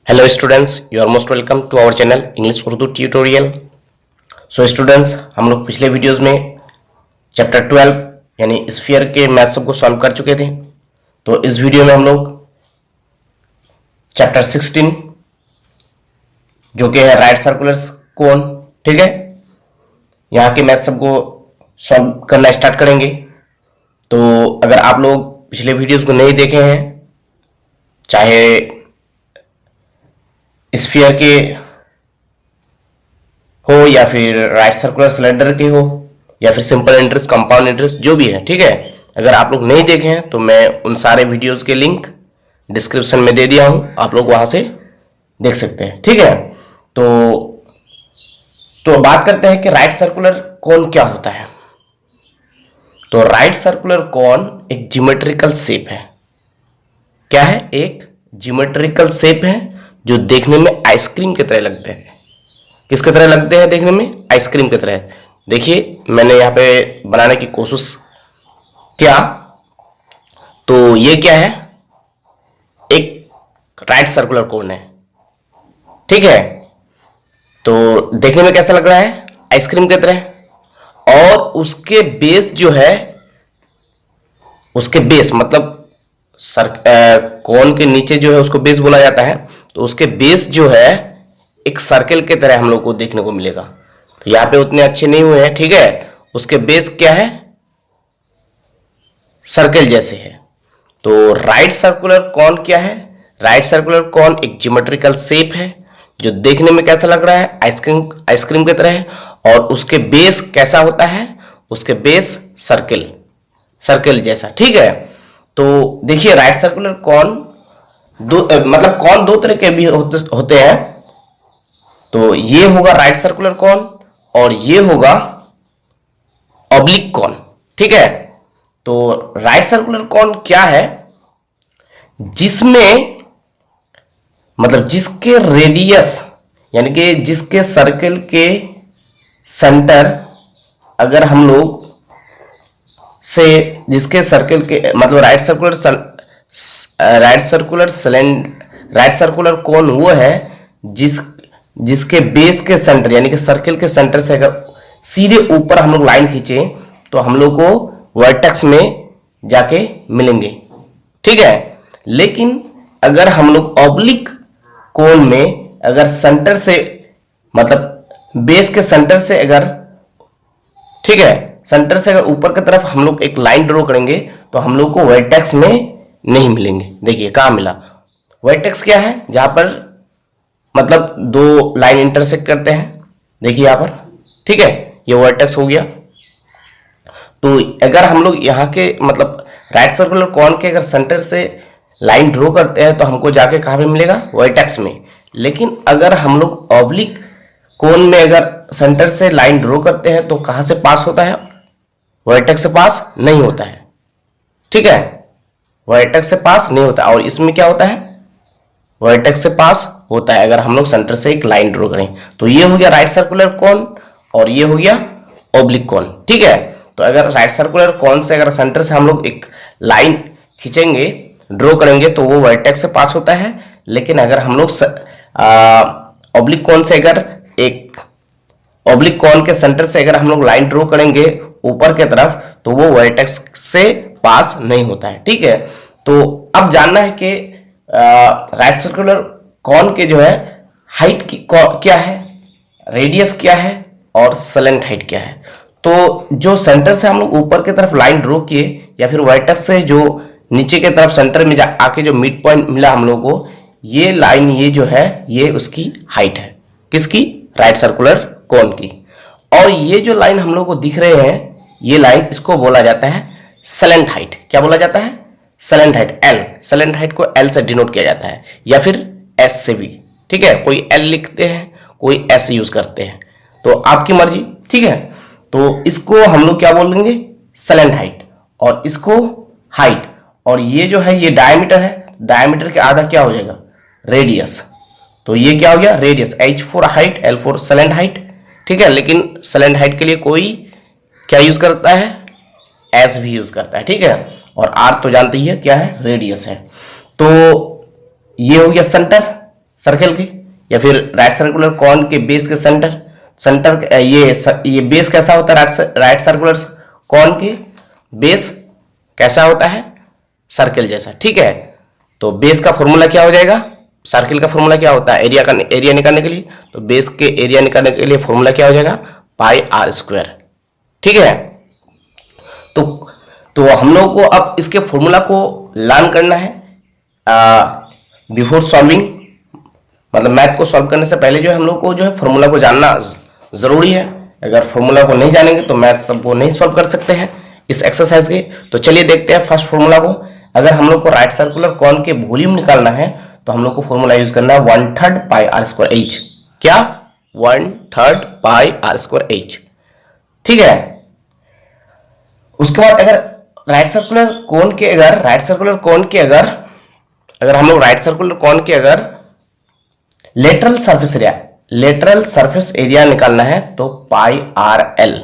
Hello students, you are most welcome to our channel English Urdu tutorial. So students, हम लोग पिछले videos में chapter 12 यानी स्फीयर के मैथ सब को सॉल्व कर चुके थे। तो इस वीडियो में हम लोग चैप्टर 16 जो कि है राइट सर्कुलर कोन, ठीक है, यहाँ के मैथ सब को सॉल्व करना स्टार्ट करेंगे। तो अगर आप लोग पिछले वीडियोस को नहीं देखे हैं, चाहे स्फीयर के हो या फिर राइट सर्कुलर सिलेंडर के हो या फिर सिंपल इंटरेस्ट, कंपाउंड इंटरेस्ट, जो भी है, ठीक है, अगर आप लोग नहीं देखे हैं तो मैं उन सारे वीडियोस के लिंक डिस्क्रिप्शन में दे दिया हूं, आप लोग वहां से देख सकते हैं, ठीक है। तो बात करते हैं कि राइट सर्कुलर कोन क्या होता है। तो राइट सर्कुलर कोन एक ज्योमेट्रिकल शेप है। क्या है? एक ज्योमेट्रिकल शेप है जो देखने में आइसक्रीम की तरह लगते हैं। किसकी तरह लगते हैं देखने में? आइसक्रीम की तरह। देखिए, मैंने यहाँ पे बनाने की कोशिश किया। तो ये क्या है? एक राइट सर्कुलर कोन है, ठीक है। तो देखने में कैसा लग रहा है? आइसक्रीम की तरह। और उसके बेस जो है, उसके बेस मतलब कोन के नीचे जो है उसको बेस बोला जाता है। तो उसके बेस जो है एक सर्कल की तरह हम लोग को देखने को मिलेगा। तो यहाँ पे उतने अच्छे नहीं हुए हैं, ठीक है। उसके बेस क्या है? सर्कल जैसे है। तो राइट सर्कुलर कोन क्या है? राइट सर्कुलर कोन एक ज्योमेट्रिकल शेप है जो देखने में कैसा लग रहा है? आइसक्रीम की तरह है। और उसके बेस कैसा होता है? उसके बेस सर्कल जैसा, ठीक है। तो देखिए, राइट सर्कुलर कोन मतलब कौन दो तरह के भी होते हैं। तो ये होगा राइट सर्कुलर कोन और ये होगा ऑब्लिक कोन, ठीक है। तो राइट सर्कुलर कोन क्या है? जिसमें मतलब जिसके रेडियस यानी कि जिसके सर्कल के सेंटर, अगर हम लोग से जिसके सर्कल के मतलब राइट सर्कुलर कोन वो है जिसके बेस के सेंटर यानी कि सर्कल के सेंटर से अगर सीधे ऊपर हम लोग लाइन खींचे तो हम लोग को वर्टेक्स में जाके मिलेंगे, ठीक है। लेकिन अगर हम लोग ऑब्लिक कोन में अगर सेंटर से मतलब बेस के सेंटर से अगर, ठीक है, सेंटर से अगर ऊपर की तरफ हम लोग एक लाइन ड्रॉ करेंगे तो हम लोग को वर्टेक्स में नहीं मिलेंगे। देखिए कहां मिला? वर्टेक्स क्या है? जहां पर मतलब दो लाइन इंटरसेक्ट करते हैं, देखिए यहां पर, ठीक है, ये वर्टेक्स हो गया। तो अगर हम लोग यहाँ के मतलब राइट सर्कुलर कोन के अगर सेंटर से लाइन ड्रॉ करते हैं तो हमको जाके कहां पे मिलेगा? वर्टेक्स में। लेकिन अगर हम लोग ऑब्लिक कोन में अगर सेंटर से लाइन ड्रॉ करते हैं तो कहां से पास होता है? वर्टेक्स से पास नहीं होता है, ठीक है, वर्टेक्स से पास नहीं होता। और इसमें क्या होता है? वर्टेक्स से पास होता है अगर हम लोग सेंटर से एक लाइन ड्रॉ करें। तो ये हो गया राइट सर्कुलर कोन और ये हो गया ऑब्लिक कोन, ठीक है। तो अगर राइट सर्कुलर कोन से अगर सेंटर से हम लोग एक लाइन खींचेंगे, ड्रॉ करेंगे तो वो वर्टेक्स से पास होता है। लेकिन अगर हम लोग ऑब्लिक कोन से अगर एक ऑब्लिक कोन के सेंटर से अगर हम लोग लाइन ड्रॉ करेंगे ऊपर की तरफ तो वो वर्टेक्स से पास नहीं होता है, ठीक है। तो अब जानना है कि राइट सर्कुलर कोन के जो है हाइट क्या है, रेडियस क्या है और स्लेंट हाइट क्या है। तो जो सेंटर से हम लोग ऊपर की तरफ लाइन ड्रॉ किए या फिर वर्टेक्स से जो नीचे की तरफ सेंटर में आके जो मिड पॉइंट मिला हम लोग को, ये लाइन ये जो है ये उसकी हाइट है। किसकी? राइट सर्कुलर कोन की। और ये जो लाइन हम लोग को दिख रहे हैं, ये लाइन, इसको बोला जाता है स्लेंट हाइट। क्या बोला जाता है? Slant height, L. Slant height को एल से डिनोट किया जाता है या फिर एस से भी, ठीक है। कोई एल लिखते हैं, कोई एस यूज करते हैं, तो आपकी मर्जी, ठीक है। तो इसको हम लोग क्या बोलेंगे? Slant height. और इसको हाइट। और ये जो है ये डायमीटर है, डायमीटर के आधा क्या हो जाएगा? रेडियस। तो ये क्या हो गया? Radius. H for height, L for slant height, ठीक है। लेकिन स्लेंट हाइट के लिए कोई क्या यूज करता है? एस भी यूज करता है, ठीक है। और आर तो जानते ही है क्या है? रेडियस है। तो ये हो गया सेंटर, सर्कल के, या फिर राइट सर्कुलर कॉन के बेस के सेंटर ये बेस कैसा होता है, राइट सर्कुलर कॉन के बेस कैसा होता है, सर्कल जैसा। ठीक है, तो बेस का फॉर्मूला क्या हो जाएगा, सर्कल का फॉर्मूला क्या होता है एरिया निकालने के लिए, तो बेस के एरिया निकालने के लिए फॉर्मूला क्या हो जाएगा, पाई आर स्क्वायर। ठीक है, तो हम लोग को अब इसके फॉर्मूला को लर्न करना है बिफोर सॉल्विंग, मतलब मैथ को सॉल्व करने से पहले जो है हम लोग को जो है फॉर्मूला को जानना जरूरी है। अगर फॉर्मूला को नहीं जानेंगे तो मैथ सबको नहीं सॉल्व कर सकते हैं इस एक्सरसाइज के। तो चलिए देखते हैं फर्स्ट फॉर्मूला को। अगर हम लोग को राइट सर्कुलर कॉन के वॉल्यूम निकालना है तो हम लोग को फॉर्मूला यूज करना है 1/3 पाई आर स्क्वायर एच। क्या, 1/3 पाई आर स्क्वायर एच। ठीक है, उसके बाद अगर राइट सर्कुलर कॉन के अगर लेटरल सरफेस एरिया निकालना है तो pi are L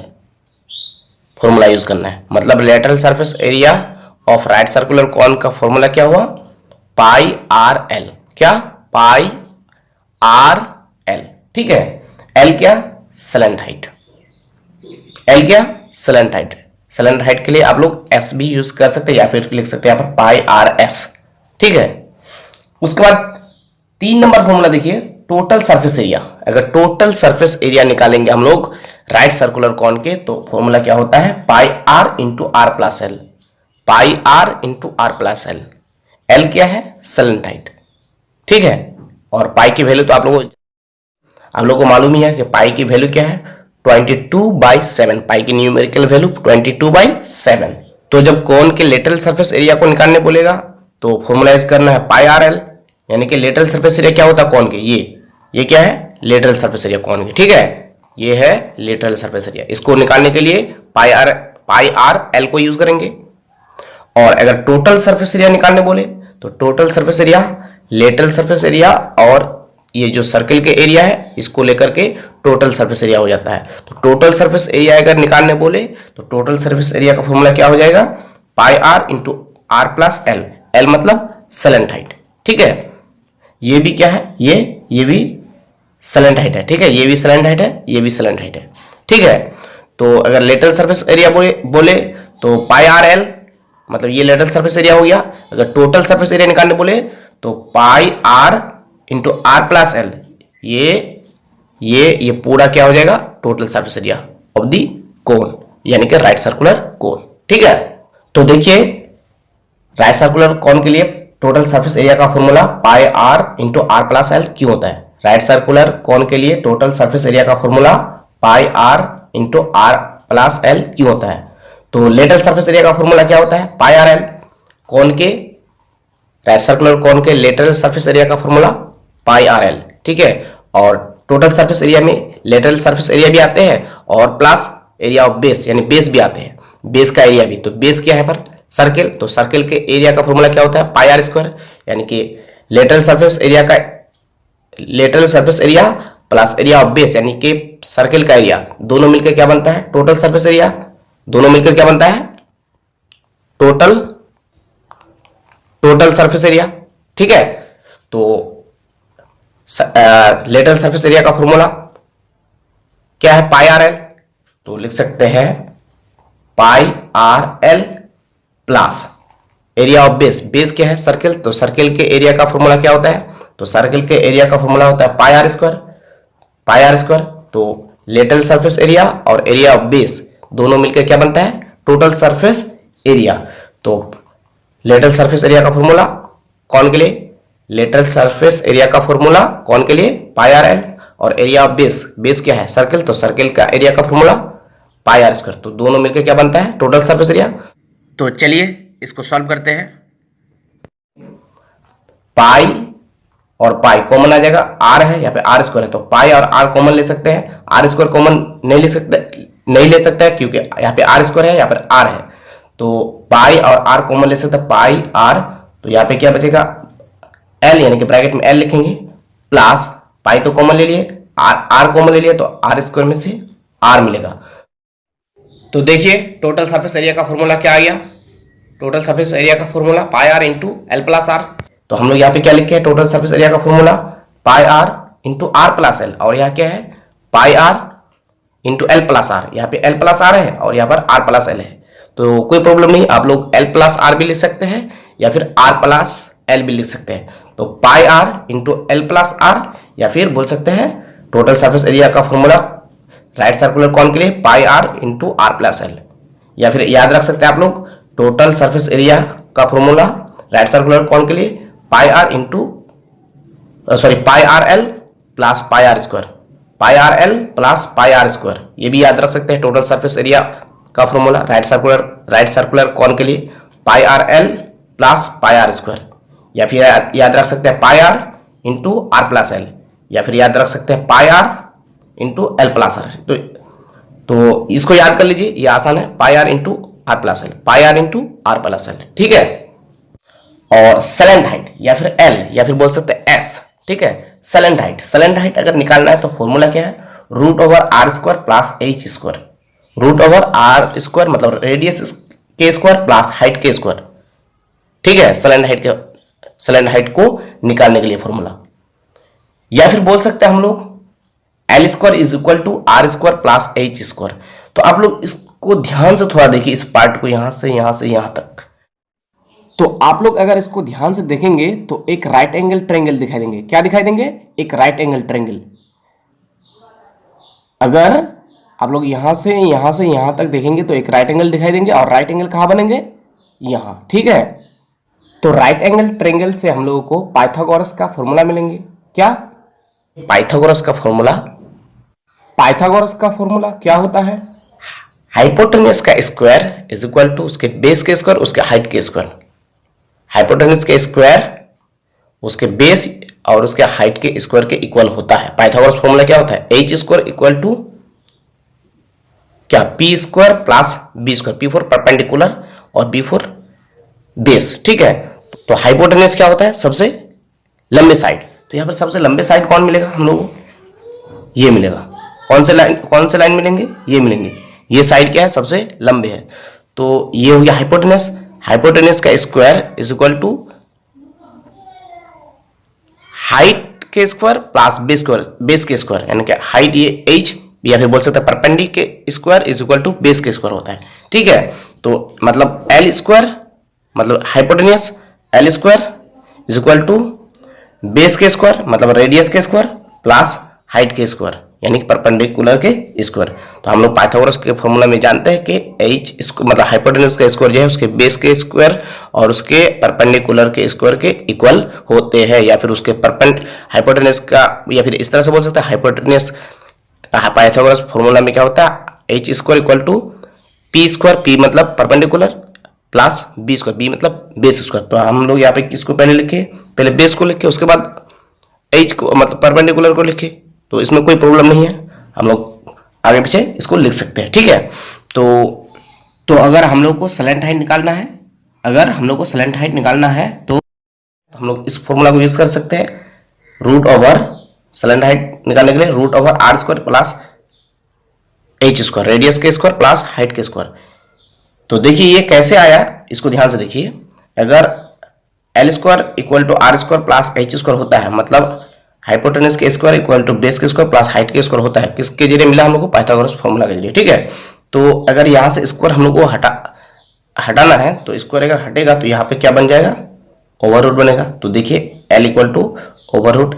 formula use करना है। मतलब lateral surface area of right circular cone का फॉर्मूला क्या हुआ, पाई आर एल। क्या, पाई आर एल। ठीक है, एल क्या, स्लैंट हाइट। एल क्या, स्लैंट हाइट। स्लैंट हाइट के लिए आप लोग एस भी यूज कर सकते हैं या फिर लिख सकते हैं यहाँ पर पाई आर एस। ठीक है, उसके बाद 3 नंबर फॉर्मूला देखिए, टोटल सरफेस एरिया। अगर टोटल सरफेस एरिया निकालेंगे हम लोग राइट सर्कुलर कॉन के तो फॉर्मूला क्या होता है, pi are into are plus l. Pi are into are plus l. L क्या है, स्लैंट हाइट। ठीक है, और पाई की वैल्यू तो आप लोगों को मालूम ही है कि पाई की वैल्यू क्या है, 22/7। पाई की न्यूमेरिकल वैल्यू 22/7। तो जब कॉन के लेटरल सरफेस एरिया को निकालने बोलेगा तो फॉर्मूला यूज करना है पाई आर एल, यानी कि लेटरल सरफेस एरिया क्या होता है कॉन के, ये क्या है, लेटरल सरफेस एरिया कॉन के। ठीक है, ये है लेटरल सरफेस एरिया। इसको निकालने के लिए पाई आर एल को यूज करेंगे। और अगर टोटल सरफेस एरिया निकालने बोले तो total surface area, lateral surface area और ये जो सर्कल के एरिया है इसको लेकर के टोटल सरफेस एरिया हो जाता है। तो टोटल सरफेस एरिया अगर निकालने बोले तो टोटल सरफेस एरिया का फॉर्मूला क्या हो जाएगा, pi are into are plus l. L मतलब स्लैंट हाइट। ठीक है, ये भी क्या है, ये भी स्लैंट हाइट है। ठीक है, ये भी स्लैंट हाइट है, ये भी स्लैंट हाइट है। ठीक है, तो अगर लेटरल सरफेस एरिया बोले तो पाई आर एल, मतलब ये लेटरल सरफेस एरिया हो गया। अगर टोटल सरफेस एरिया निकालने बोले तो pi are into are plus l. ये पूरा क्या हो जाएगा, total surface area of the cone, यानी कि राइट सर्कुलर कोन। ठीक है, तो देखिए राइट सर्कुलर कॉन के लिए टोटल सरफेस एरिया का formula pi are into are plus L क्यों होता है। राइट सर्कुलर कॉन के लिए टोटल सरफेस एरिया का formula pi are into are plus L क्यों होता है। तो लेटरल सरफेस एरिया का फॉर्मूला क्या होता है, पाई आर एल। कॉन के, राइट सर्कुलर कॉन के लेटरल सरफेस एरिया का फॉर्मूला पाई आर एल। ठीक है, और टोटल सरफेस एरिया में लेटरल सरफेस एरिया भी आते हैं और प्लस एरिया ऑफ बेस, यानी बेस भी आते हैं, बेस का एरिया भी। तो बेस क्या है पर सर्कल, तो सर्कल के एरिया का फॉर्मूला क्या होता है, पाई आर स्क्वायर। यानी कि lateral surface area plus area of base, यानी कि सर्कल का एरिया, दोनों मिलकर क्या बनता है, टोटल सरफेस एरिया। दोनों मिलकर क्या बनता है, टोटल सरफेस एरिया। ठीक है, तो लेटरल सरफेस एरिया का फॉर्मूला क्या है, पाई आर एल। तो लिख सकते हैं pi are l plus area of base. Base क्या है, सर्कल। तो सर्कल के एरिया का फॉर्मूला क्या होता है, तो सर्कल के एरिया का फॉर्मूला होता है pi are square. Pi are square, तो लेटरल सरफेस एरिया और एरिया ऑफ बेस दोनों मिलकर क्या बनता है, टोटल सरफेस एरिया। तो लेटरल सरफेस एरिया का फॉर्मूला कौन के लिए, लेटरल सरफेस एरिया का फॉर्मूला कौन के लिए, पाई आर एल। और एरिया ऑफ बेस, बेस क्या है, सर्कल। तो सर्कल का एरिया का फॉर्मूला पाई आर स्क्वायर। तो दोनों मिलकर क्या बनता है, टोटल सरफेस एरिया। तो चलिए इसको सॉल्व करते हैं। पाई और पाई कॉमन आ जाएगा, आर है यहाँ पे आर स्क्वायर है, तो पाई और आर कॉमन ले सकते हैं। आर स्क्वायर कॉमन नहीं ले सकते हैं क्योंकि यहाँ पे आर स्क्वायर है, यहाँ पर आर है। तो पाई और आर कॉमन ले सकते हैं, पाई आर। तो यहाँ पे क्या बचेगा, एल, यानी कि ब्रैकेट में एल लिखेंगे, प्लस पाई तो कॉमन ले लिए, आर कॉमन ले लिया, तो आर स्क्वायर में से आर मिलेगा। तो देखिए टोटल सरफेस एरिया का फॉर्मूला क्या आ गया, टोटल सरफेस एरिया का formula pi are into l plus r. तो हम लोग यहाँ पे क्या लिखे हैं, टोटल सरफेस एरिया का formula pi are into are plus l, और यहाँ क्या है pi are into l plus r. यहाँ पे एल प्लस आर है और यहाँ पर आर प्लस एल है, तो कोई प्रॉब्लम नहीं, आप लोग एल प्लस आर भी लिख सकते हैं या फिर आर प्लस एल भी लिख सकते हैं। तो pi are into l plus r, या फिर बोल सकते हैं टोटल सरफेस एरिया का फॉर्मूला राइट सर्कुलर कॉन के लिए pi are into are plus l, या फिर याद रख सकते हैं आप लोग टोटल सरफेस एरिया का फॉर्मूला राइट सर्कुलर कॉन के लिए pi are into pi are l plus pi are square, pi are l plus pi are square, ये भी याद रख सकते हैं टोटल सरफेस एरिया का फॉर्मूला राइट सर्कुलर कॉन के लिए pi are l plus pi are square, या फिर याद रख सकते हैं pi are into are plus l, या फिर याद रख सकते हैं pi are into l plus r. तो इसको याद कर लीजिए, ये आसान है, pi are into are plus l, pi are into are plus l, ठीक है। और सेलेंट हाइट या फिर एल या फिर बोल सकते हैं एस, ठीक है। सेलेंट हाइट अगर निकालना है तो फॉर्मूला क्या है, root over R square plus H square, root over R square मतलब रेडियस के स्क्वायर प्लस हाइट के स्क्वायर, ठीक है। सेलेंट हाइट को निकालने के लिए फॉर्मूला, या फिर बोल सकते हैं हम लोग L square is equal to R square plus H square. तो आप लोग इसको ध्यान से थोड़ा देखिए, इस पार्ट को यहां से यहां तक। तो आप लोग अगर इसको ध्यान से देखेंगे तो एक राइट एंगल ट्रायंगल दिखाई देंगे। क्या दिखाई देंगे, एक राइट एंगल ट्रायंगल। अगर आप लोग यहां से यहां तक देखेंगे तो एक राइट एंगल दिखाई देंगे, और राइट एंगल कहां बनेंगे, यहां, ठीक है। तो राइट एंगल ट्रायंगल से हम लोगों को पाइथागोरस का फॉर्मूला मिलेंगे। क्या, पाइथागोरस का फॉर्मूला क्या होता है, हाइपोटेनस का स्क्वायर इज इक्वल टू उसके बेस के स्क्वायर उसके हाइट के स्क्वायर। हाइपोटेनस के स्क्वायर उसके बेस और उसके हाइट के स्क्वायर के इक्वल होता है। पाइथागोरस फॉर्मूला क्या होता है, एच स्क्वायर इक्वल टू क्या, P square plus B square, P for perpendicular और बी फॉर बेस, ठीक है। तो हाइपोटेनस क्या होता है, सबसे लंबे साइड। तो यहां पर सबसे लंबे साइड कौन मिलेगा हम लोगों को, ये मिलेगा। कौन से लाइन मिलेंगे, ये मिलेंगे। ये साइड क्या है, सबसे लंबे है। तो ये हो गया हाइपोटेनस। हाइपोटेनस का square is equal to height के स्क्वायर प्लस बेस के स्क्वायर, यानी कि हाइट ये h, या फिर बोल सकते हैं परपेंडी के square is equal to base के स्क्वायर होता है, ठीक है। तो मतलब एल स्क्वायर मतलब hypotenuse L square is equal to base के स्क्वायर मतलब रेडियस के स्क्वायर प्लस हाइट के स्क्वायर यानी कि परपेंडिकुलर के स्क्वायर। तो हम लोग पाइथागोरस के फॉर्मूला में जानते हैं कि h मतलब हाइपोटेनस का स्क्वायर जो है उसके बेस के स्क्वायर और उसके परपेंडिकुलर के स्क्वायर के इक्वल होते हैं, या फिर उसके हाइपोटेनस का, या फिर इस तरह से बोल सकते हैं हाइपोटेनस पाइथागोरस फॉर्मूला में क्या होता है, h square equal to p square, p मतलब perpendicular plus B square, b मतलब बेस स्क्वायर। तो हम लोग यहाँ पे किसको पहले लिखे, पहले बेस को लिखे, उसके बाद h को मतलब परपेंडिकुलर को लिखे। तो इसमें कोई प्रॉब्लम नहीं है, हम लोग आगे पीछे इसको लिख सकते हैं, ठीक है। तो अगर हम लोग को सेलेंट हाइट निकालना है, तो हम लोग इस फॉर्मूला को यूज कर सकते हैं, रूट ओवर सेलेंट हाइट निकालने के लिए root over R square plus H square, radius के स्क्वायर प्लस हाइट के स्क्वायर। तो देखिए ये कैसे आया, इसको ध्यान से देखिए। अगर L square equal to R square plus H square होता है, मतलब हाइपोटेनस के स्क्वायर इक्वल टू बेस के स्क्वायर प्लस हाइट के स्क्वायर होता है, किसके जरिए मिला हम लोग को, पाइथागोरस फॉर्मूला के जरिए, ठीक है। तो अगर यहाँ से स्क्वायर हम लोग को हटाना है, तो स्क्वायर अगर हटेगा तो यहाँ पे क्या बन जाएगा, ओवर रूट बनेगा। तो देखिए L equal to over root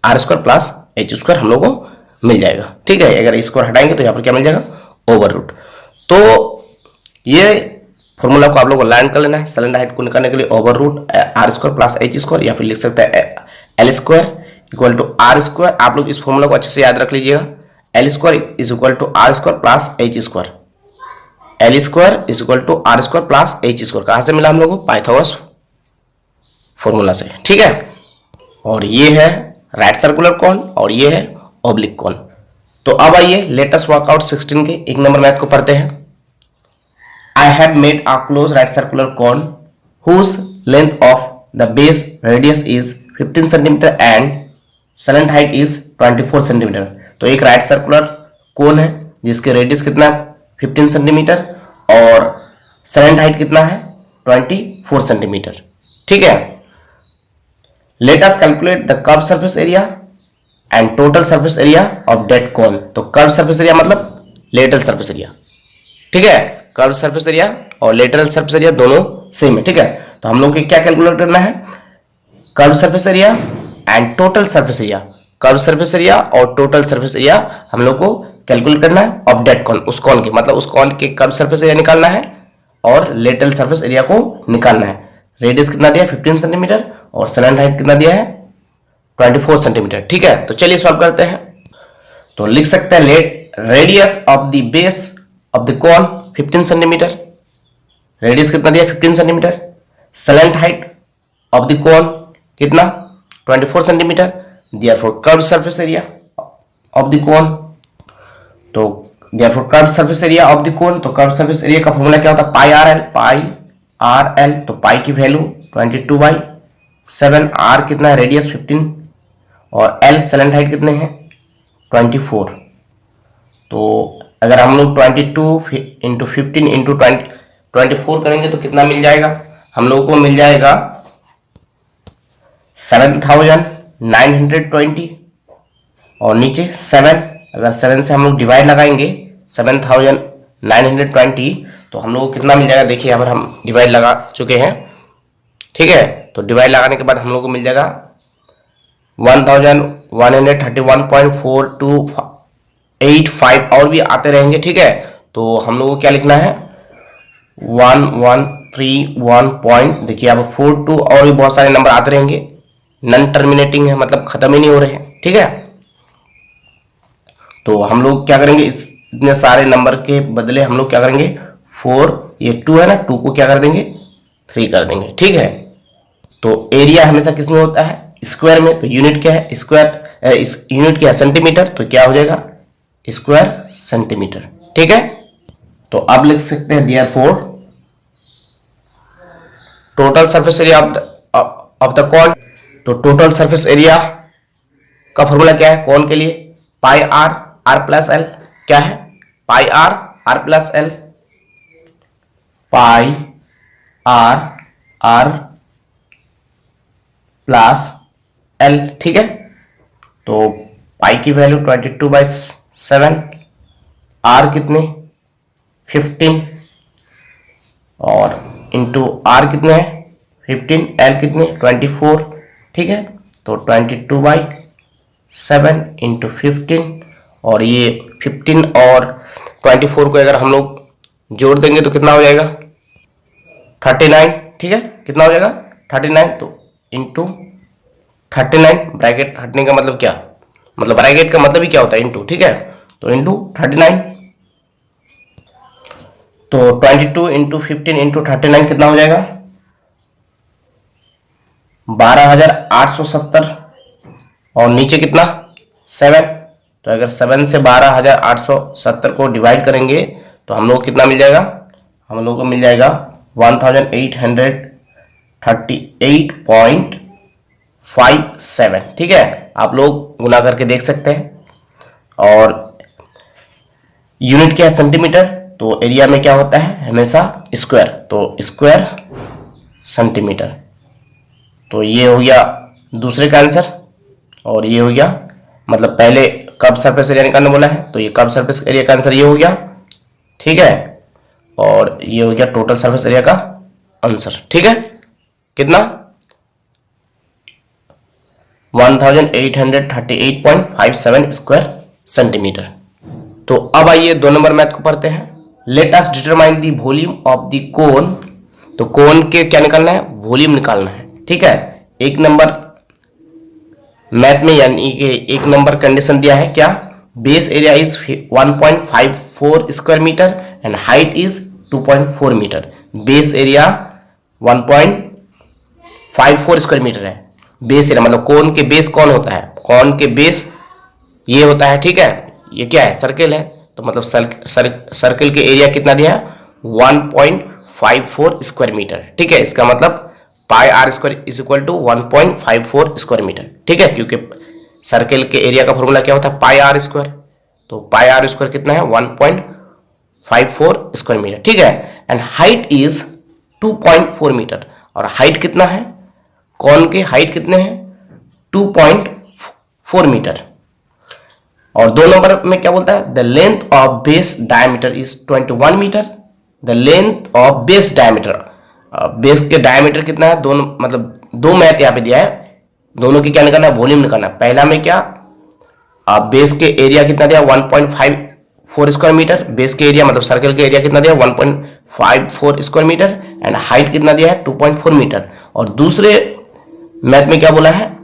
R square plus H square हम लोग को मिल जाएगा, ठीक है। अगर स्क्वायर हटाएंगे तो यहाँ पर क्या मिल जाएगा, ओवर रूट। तो ये फॉर्मूला को आप लोग को लाइन कर लेना है। सेलेंट हाइट को निकालने के लिए over root R square plus H square, या फिर लिख सकते हैं L square equal to R square. आप लोग इस फॉर्मूला को अच्छे से याद रख लीजिएगा, L square is equal to R square plus H square, L square is equal to R square plus H square. कहां से मिला हम लोग को, पाइथागोरस फॉर्मूला से, ठीक है। और ये है राइट सर्कुलर कॉन और ये है ऑब्लिक कॉन। तो अब आइए लेटेस्ट वर्कआउट 16 के 1 नंबर मैथ को पढ़ते हैं। I have made a close right circular cone whose length of the base radius is 15 cm and salient height is 24 centimetre. तो एक राइट सर्कुलर कोन है जिसके रेडियस कितना है 15 सेंटीमीटर और सेलेंट हाइट कितना है 24 सेंटीमीटर, ठीक है। Let us calculate the curve surface area. And total surface area of that cone. तो कर्व सरफेस एरिया मतलब लेटरल सरफेस एरिया, ठीक है। कर्व सरफेस एरिया और लेटरल सरफेस एरिया दोनों सेम है, ठीक है। तो हम लोग को क्या कैलकुलेट करना है, curve surface area and total surface area. Curve surface area और टोटल सरफेस एरिया हम लोग को कैलकुलेट करना है ऑफ दैट कोन, उस कोन के, मतलब उस कोन के कर्व सरफेस एरिया निकालना है और लेटरल सरफेस एरिया को निकालना है। रेडियस कितना दिया है 15 सेंटीमीटर और स्लैंट हाइट कितना दिया है 24 सेंटीमीटर, ठीक है। तो चलिए सॉल्व करते हैं। तो लिख सकते हैं radius of the base of the cone 15 centimetre, radius कितना दिया 15 centimetre, slant height of the cone कितना 24 centimetre, therefore curve surface area of the cone. तो therefore curve surface area of the cone, तो कर्व सरफेस एरिया का formula क्या होता है pi are l. तो पाई की वैल्यू 22/7, आर कितना है रेडियस 15 और एल स्लैंट हाइट कितने हैं 24। तो अगर हम लोग 22 इंटू 15 इंटू 24 करेंगे तो कितना मिल जाएगा, हम लोगों को मिल जाएगा 7920 और नीचे 7, अगर 7 से हम लोग डिवाइड लगाएंगे 7920 तो हम लोग को कितना मिल जाएगा, देखिए यहाँ पर हम डिवाइड लगा चुके हैं, ठीक है। तो डिवाइड लगाने के बाद हम लोग को मिल जाएगा 1131.4285 और भी आते रहेंगे, ठीक है। तो हम लोग को क्या लिखना है 1131 पॉइंट, देखिए यहाँ पर 42 और भी बहुत सारे नंबर आते रहेंगे, नॉन टर्मिनेटिंग है मतलब खत्म ही नहीं हो रहे हैं, ठीक है। तो हम लोग क्या करेंगे, इतने सारे नंबर के बदले हम लोग क्या करेंगे 4, ये 2 है ना, 2 को क्या कर देंगे 3 कर देंगे, ठीक है। तो एरिया हमेशा किस में होता है स्क्वायर में, तो यूनिट क्या है स्क्वायर, यूनिट क्या है सेंटीमीटर, तो क्या हो जाएगा स्क्वायर सेंटीमीटर, ठीक है। तो अब लिख सकते हैं therefore total surface area of the cone. तो टोटल सरफेस एरिया का फॉर्मूला क्या है कोन के लिए पाई आर प्लस एल, क्या है pi r plus l, pi r plus l, ठीक है। तो पाई की वैल्यू 22/7, आर कितने 15 और इंटू आर कितने हैं 15, एल कितने 24, ठीक है। तो 22/7 इंटू 15 और ये 15 और 24 को अगर हम लोग जोड़ देंगे तो कितना हो जाएगा 39, ठीक है। कितना हो जाएगा 39, तो इंटू 39, ब्रैकेट हटने का मतलब क्या, मतलब ब्रैकेट का मतलब ही क्या होता है इंटू, ठीक है। तो इंटू 39, तो 22 इंटू 15 इंटू 39 कितना हो जाएगा 12,870 और नीचे कितना 7, तो अगर 7 से 12,870 को डिवाइड करेंगे तो हम लोग कितना मिल जाएगा, हम लोग को मिल जाएगा 1838.57, ठीक है। आप लोग गुना करके देख सकते हैं। और यूनिट क्या है सेंटीमीटर, तो एरिया में क्या होता है हमेशा स्क्वायर, तो स्क्वायर सेंटीमीटर। तो ये हो गया दूसरे का आंसर और ये हो गया, मतलब पहले कर्व सरफेस एरिया निकालने बोला है तो ये कर्व सरफेस एरिया का आंसर ये हो गया, ठीक है। और ये हो गया टोटल सरफेस एरिया का आंसर, ठीक है। कितना 1838.57 स्क्वायर सेंटीमीटर। तो अब आइए 2 नंबर मैथ को पढ़ते हैं। Let us determine the volume of the cone. तो कोन के क्या निकालना है वॉल्यूम निकालना है, ठीक है। 1 नंबर मैथ में यानी कि 1 नंबर कंडीशन दिया है क्या, base area is 1.54 square metre and height is 2.4 metre. Base area 1.54 square metre है, बेस एरिया मतलब कोन के बेस कौन होता है, कोन के बेस ये होता है, ठीक है। ये क्या है सर्कल है, तो मतलब सर्कल के एरिया कितना दिया है 1.54 स्क्वायर मीटर, ठीक है। इसका मतलब pi are square is equal to 1.54 square metre, ठीक है। क्योंकि सर्कल के एरिया का फॉर्मूला क्या होता है पाई आर स्क्वायर, तो पाई आर स्क्वायर कितना है 1.54 स्क्वायर मीटर, ठीक है। एंड हाइट इज 2.4 मीटर, और हाइट कितना है कौन के हाइट कितने हैं 2.4 मीटर, और 2 नंबर में क्या बोलता है, the length of base diameter is 21 metre. The length of base diameter, base के डायमीटर कितना है, दोनों मतलब 2 मैथ यहाँ पे दिया है, दोनों की क्या निकालना है, वॉल्यूम निकालना है। पहला में क्या, बेस के एरिया कितना दिया 1.54 स्क्वायर मीटर, बेस के एरिया मतलब सर्कल के एरिया कितना दिया 1.54 स्क्वायर मीटर, एंड हाइट कितना दिया है 2.4 मीटर। और दूसरे मैथ में क्या बोला है,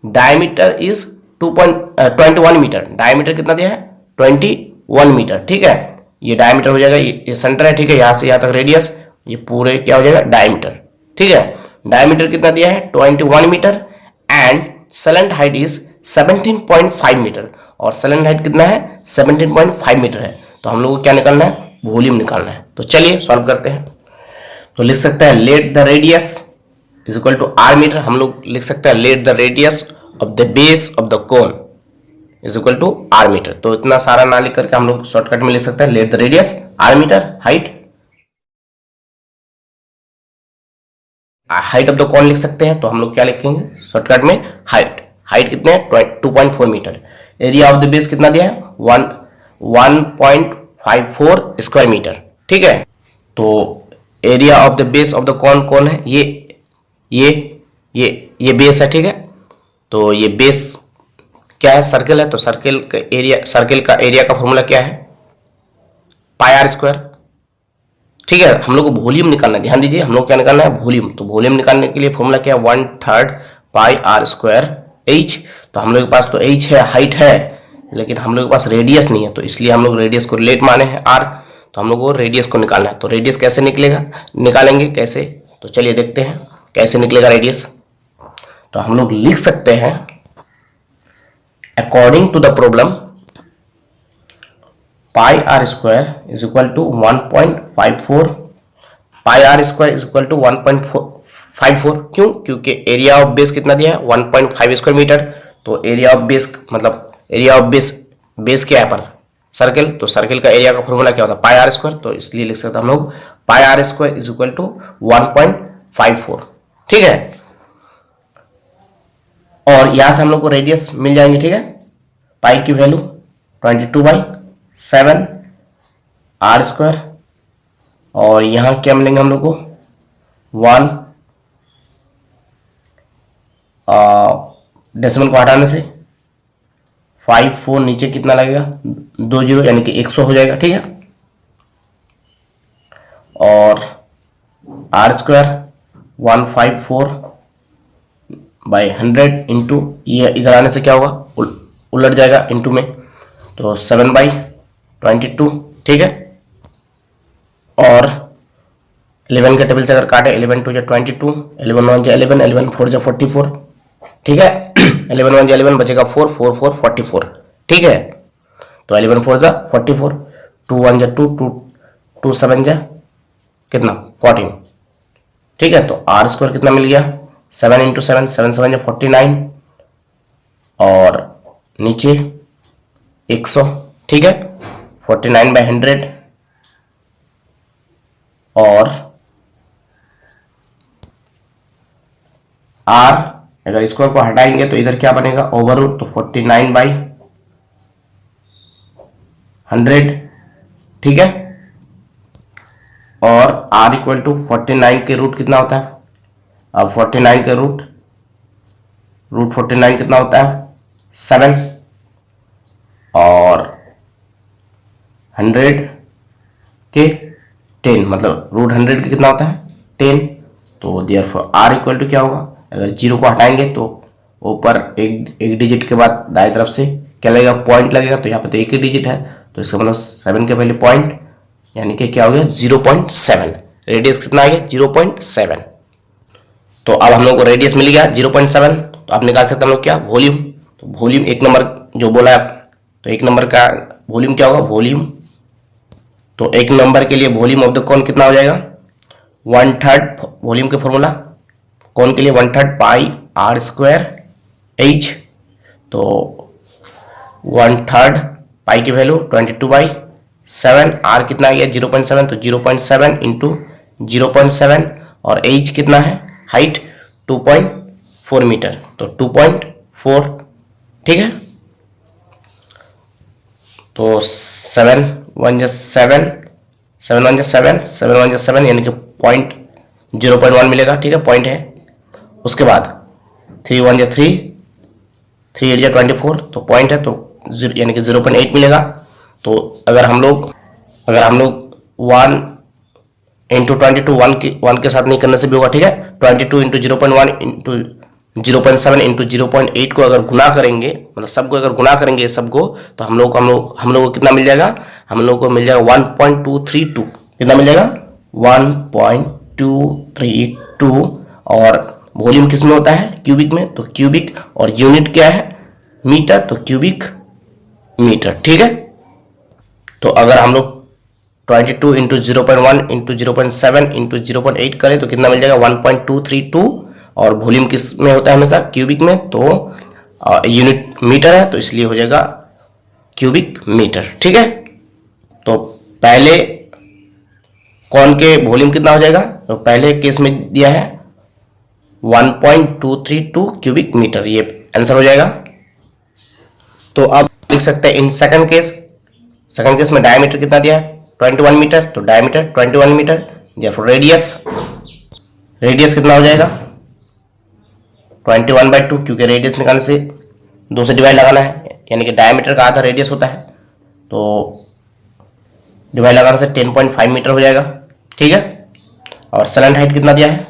डायमीटर इज 21 मीटर, डायमीटर कितना दिया है 21 मीटर। ठीक है, ये डायमीटर हो जाएगा, ये सेंटर है, ठीक है, यहां से यहां तक रेडियस, ये पूरे क्या हो जाएगा डायमीटर। ठीक है, डायमीटर कितना दिया है 21 metre, and slant height is 17.5 metre, और सलेंट हाइट कितना है 17.5 मीटर है। तो हम लोग को क्या निकालना है, वॉल्यूम निकालना है। तो चलिए सॉल्व करते हैं। तो लिख सकते हैं let the radius is equal to R metre, हम लोग लिख सकते हैं let the radius of the base of the cone is equal to R metre. तो इतना सारा ना लिख करके हम लोग शॉर्टकट में लिख सकते हैं let the radius R metre, height height of the cone लिख सकते हैं। तो हम लोग क्या लिखेंगे शॉर्टकट में, हाइट, हाइट कितने हैं 2.4 metre, area of the base कितना दिया है 1.54 स्क्वायर मीटर। ठीक है, तो area of the base of the cone कौन है, ये बेस है। ठीक है, तो ये बेस क्या है, सर्कल है, तो सर्कल का एरिया का फॉर्मूला क्या है पाई आर स्क्वायर। ठीक है, हम लोग को वॉल्यूम निकालना है, ध्यान दीजिए हम लोग क्या निकालना है वॉल्यूम। तो वॉल्यूम निकालने के लिए फॉर्मूला क्या है 1/3 पाई आर स्क्वायर एच। तो हम लोग के पास तो एच है, हाइट है, लेकिन हम लोग के पास रेडियस नहीं है, तो इसलिए हम लोग रेडियस को रिलेट माने हैं आर। तो हम लोग को रेडियस को निकालना है। तो रेडियस कैसे निकालेंगे कैसे, तो चलिए देखते हैं कैसे निकलेगा रेडियस। तो हम लोग लिख सकते हैं according to the problem pi are square is equal to 1.54, pi are square is equal to 1.54। क्यों, क्योंकि एरिया ऑफ बेस कितना दिया है 1.5 स्क्वायर मीटर। तो एरिया ऑफ बेस मतलब एरिया ऑफ बेस क्या है पर सर्कल, तो सर्कल का एरिया का फॉर्मूला क्या होता है पाई आर स्क्वायर। तो इसलिए लिख सकते हैं हम लोग pi are square is equal to 1.54। ठीक है, और यहां से हम लोग को रेडियस मिल जाएंगे। ठीक है, पाई की वैल्यू 22/7 आर स्क्वायर, और यहां क्या मिलेंगे हम लोग को 1 डेसिमल को हटाने से 54 नीचे कितना लगेगा 2 जीरो यानी कि 100 हो जाएगा। ठीक है, और आर स्क्वायर 154/100 इंटू, ये इधर आने से क्या होगा उलट जाएगा इंटू में, तो 7/22। ठीक है, और 11 के टेबल से अगर काटे 11 2 22, 11 1 11, 11 4 44। ठीक है, 11 1 11 बचेगा 4 4 4 44। ठीक है, तो 11 4 44, 2 1 2 2 2 7 कितना 14। ठीक है, तो आर स्क्वायर कितना मिल गया 7 इंटू 7 7 7 49, और नीचे 100। ठीक है, 49/100, और आर अगर स्क्वायर को हटाएंगे तो इधर क्या बनेगा ओवर रूट, तो 49/100। ठीक है, और r इक्वल टू 49 के रूट कितना होता है, अब 49 के रूट 49 कितना होता है 7, और 100 के 10 मतलब रूट 100 के कितना होता है 10। तो देयरफॉर r इक्वल टू क्या होगा, अगर जीरो को हटाएंगे तो ऊपर एक डिजिट के बाद दाएं तरफ से क्या लगेगा पॉइंट लगेगा, तो यहाँ पे तो एक ही डिजिट है, तो इसका मतलब 7 के पहले पॉइंट, यानी कि क्या हो गया 0.7। रेडियस कितना आ गया 0.7। तो अब हम लोग को रेडियस मिल गया 0.7। तो आप निकाल सकते हैं हम लोग क्या वॉल्यूम। तो वॉल्यूम एक नंबर जो बोला है, तो एक नंबर का वॉल्यूम क्या होगा वॉल्यूम, तो एक नंबर के लिए वॉल्यूम ऑफ द कौन कितना हो जाएगा 1/3 वॉल्यूम के फॉर्मूला कौन के लिए 1/3 पाई आर स्क्वायर एच। तो 1/3 पाई की वैल्यू 22/7, आर कितना आ गया 0.7, तो 0.7 इंटू 0.7, और एच कितना है हाइट 2.4 मीटर, तो 2.4। ठीक है, तो 7 यानी कि 0.1 मिलेगा, ठीक है, पॉइंट है। उसके बाद 3 1 3, 3 8 24, तो पॉइंट है, तो यानी कि 0.8 मिलेगा। तो अगर हम लोग 1 इंटू 22 1 के साथ नहीं करने से भी होगा, ठीक है। 22 इंटू 0.1 इंटू 0.7 इंटू 0.8 को अगर गुना करेंगे, मतलब सबको अगर गुना करेंगे सबको, तो हम लोग को कितना मिल जाएगा? हम लोग को मिल जाएगा 1.232। कितना मिल जाएगा? 1.232। और वॉल्यूम किस में होता है? क्यूबिक में। तो क्यूबिक, और यूनिट क्या है? मीटर, तो क्यूबिक मीटर, ठीक है। तो अगर हम लोग 22 इंटू 0.1 इंटू 0.7 इंटू 0.8 करें तो कितना मिल जाएगा? 1.232। और वॉल्यूम किस में होता है? हमेशा क्यूबिक में। तो यूनिट मीटर है, तो इसलिए हो जाएगा क्यूबिक मीटर, ठीक है। तो पहले कौन के वॉल्यूम कितना हो जाएगा? तो पहले केस में दिया है 1.232 क्यूबिक मीटर, ये आंसर हो जाएगा। तो अब लिख सकते हैं इन सेकंड केस में डायमीटर कितना दिया है? 21 मीटर, तो डायमीटर 21 मीटर। रेडियस कितना हो जाएगा? 21/2, क्योंकि रेडियस निकालने से 2 से डिवाइड लगाना है, यानी कि डायमीटर का आधा रेडियस होता है, तो डिवाइड लगाने से 10.5 मीटर हो जाएगा, ठीक है। और सेलेंट हाइट कितना दिया है?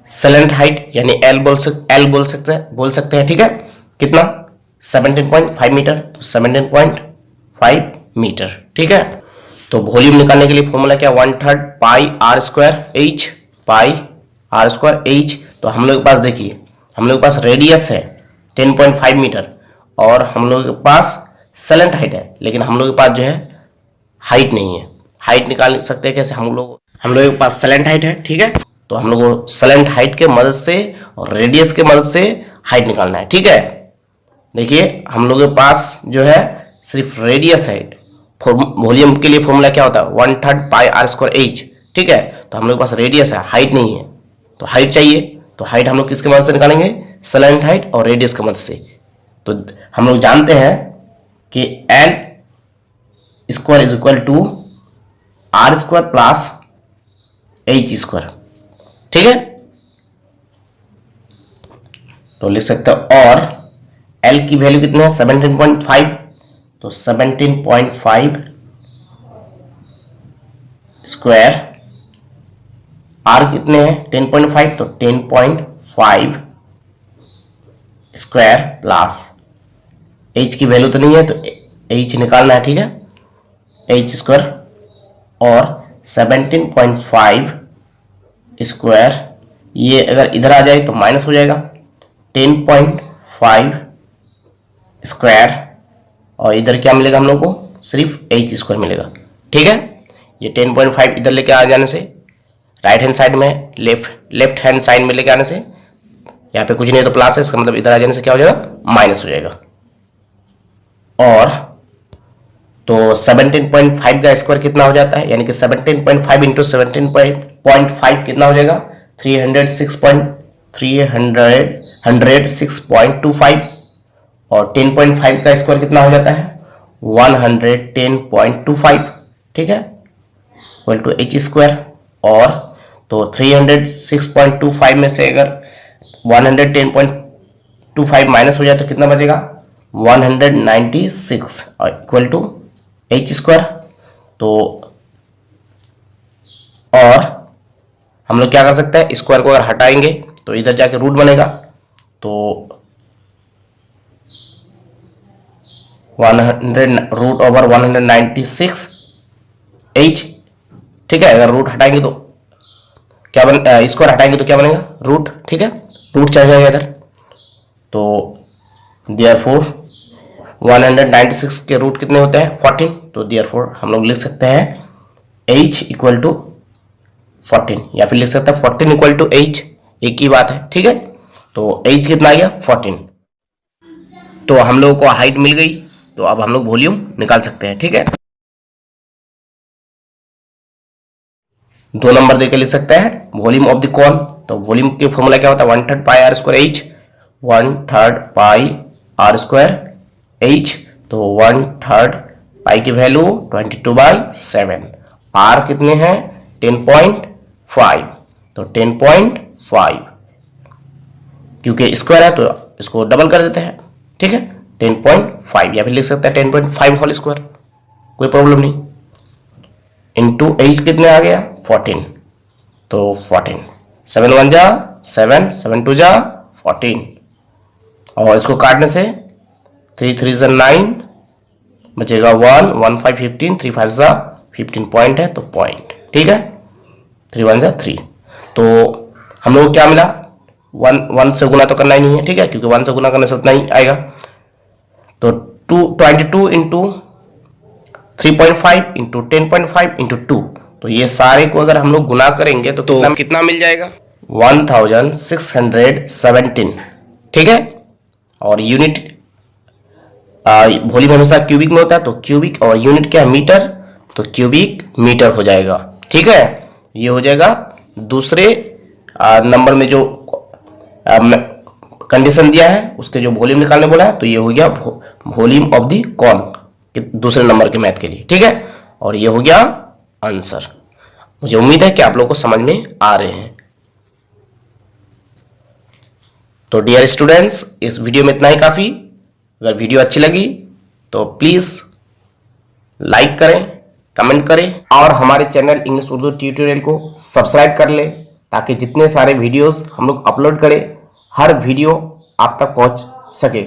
सेलेंट हाइट यानी एल बोल सकते हैं, ठीक है। कितना? 17.5 मीटर, तो 17.5 मीटर, ठीक है। तो वॉल्यूम निकालने के लिए फॉर्मूला क्या? 1/3 पाई आर स्क्वायर एच। तो हम लोग के पास देखिए, हम लोग के पास रेडियस है 10.5 मीटर, और हम लोग के पास सेलेंट हाइट है, लेकिन हम लोग के पास जो है हाइट नहीं है। हाइट निकाल सकते हैं कैसे? हम लोग के पास सेलेंट हाइट है, ठीक है। तो हम लोग को सेलेंट हाइट के मदद से और रेडियस के मदद से हाइट निकालना है, ठीक है। देखिए हम लोग के पास जो है सिर्फ रेडियस है। वॉल्यूम के लिए फॉर्मूला क्या होता है? 1/3 पाई आर स्क्वायर एच, ठीक है। तो हम लोग के पास रेडियस है, हाइट नहीं है, तो हाइट चाहिए। तो हाइट हम लोग किसके मदद से निकालेंगे? सेलेंट हाइट और रेडियस की मदद से। तो हम लोग जानते हैं कि L square is equal to R square plus H square, ठीक है। तो लिख सकते हैं, और एल की वैल्यू कितनी है? 17.5, तो 17.5 स्क्वायर, आर कितने हैं? 10.5, तो 10.5 स्क्वायर प्लस एच की वैल्यू तो नहीं है, तो एच निकालना है, ठीक है। एच स्क्वायर और 17.5 स्क्वायर, ये अगर इधर आ जाए तो माइनस हो जाएगा। 10.5 स्क्वायर, और इधर क्या मिलेगा हम लोग को? सिर्फ एच स्क्वायर मिलेगा, ठीक है। ये 10.5 इधर लेके आ जाने से, राइट हैंड साइड में, लेफ्ट हैंड साइड में लेके आने से, यहाँ पे कुछ नहीं है तो प्लस है, इसका मतलब इधर आ जाने से क्या हो जाएगा? माइनस हो जाएगा। और तो 17.5 का स्क्वायर कितना हो जाता है? यानी कि 17.5 इंटू 17.5 कितना हो जाएगा? 306.25। और 10.5 का स्क्वायर कितना हो जाता है? 110.25, ठीक है, इक्वल टू एच स्क्वायर। और तो 306.25 में से अगर 110.25 माइनस हो जाए तो कितना बचेगा? 196, और इक्वल टू एच स्क्वायर। तो और हम लोग क्या कर सकते हैं? स्क्वायर को अगर हटाएंगे तो इधर जाके रूट बनेगा, तो 100 रूट ओवर 196 एच, ठीक है। अगर रूट हटाएंगे तो क्या स्क्वायर हटाएंगे तो क्या बनेगा? रूट, ठीक है, रूट चल जाएगा इधर। तो देयरफॉर 196 के रूट कितने होते हैं? 14। तो देयरफॉर हम लोग लिख सकते हैं h इक्वल टू 14, या फिर लिख सकते हैं 14 इक्वल टू h, एक ही बात है, ठीक है। तो h कितना आ गया? 14। तो हम लोगों को हाइट मिल गई, तो अब हम लोग वॉल्यूम निकाल सकते हैं, ठीक है। 2 नंबर देके लिख सकते हैं वॉल्यूम ऑफ द कॉन। तो वॉल्यूम के फॉर्मूला क्या होता है? 1/3 pi are square H, 1/3 pi are square H तो 1/3 पाई की वैल्यू 22/7। आर कितने हैं 10.5, तो 10.5 क्योंकि स्क्वायर है तो इसको डबल कर देते हैं, ठीक है 10.5, या फिर लिख सकते हैं 10.5 होल स्क्वायर, कोई प्रॉब्लम नहीं। इंटू एच कितने आ गया 14, तो 14, 7 1 जा 7, 7 2 जा 14, और इसको काटने से 3 3 जा 9, बचेगा 1 1 5 15, 3 5 जा 15 पॉइंट है तो पॉइंट, ठीक है 3 1 जा 3। तो हम लोग को क्या मिला, 1 से गुना तो करना ही नहीं है, ठीक है क्योंकि 1 से गुना करने से उतना ही आएगा। तो 22 इंटू 3.5 इंटू 10.5 इंटू 2, तो ये सारे को अगर हम लोग गुना करेंगे तो कितना मिल जाएगा 1617, ठीक है। और यूनिट वॉल्यूम हमेशा क्यूबिक में होता है, तो क्यूबिक और यूनिट क्या मीटर, तो क्यूबिक मीटर हो जाएगा, ठीक है। ये हो जाएगा दूसरे नंबर में जो कंडीशन दिया है उसके जो वॉल्यूम निकालने बोला है, तो ये हो गया वॉल्यूम ऑफ द कॉन दूसरे नंबर के मैथ के लिए, ठीक है। और ये हो गया आंसर। मुझे उम्मीद है कि आप लोगों को समझ में आ रहे हैं। तो डियर स्टूडेंट्स, इस वीडियो में इतना ही काफी। अगर वीडियो अच्छी लगी तो प्लीज लाइक करें, कमेंट करें और हमारे चैनल इंग्लिश उर्दू ट्यूटोरियल को सब्सक्राइब कर लें, ताकि जितने सारे वीडियोस हम लोग अपलोड करें हर वीडियो आप तक पहुंच सके।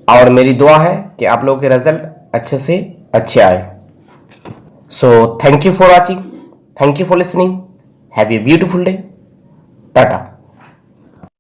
और मेरी दुआ है कि आप लोगों के रिजल्ट अच्छे से अच्छे आए। So thank you for watching, thank you for listening, have a beautiful day, Tata.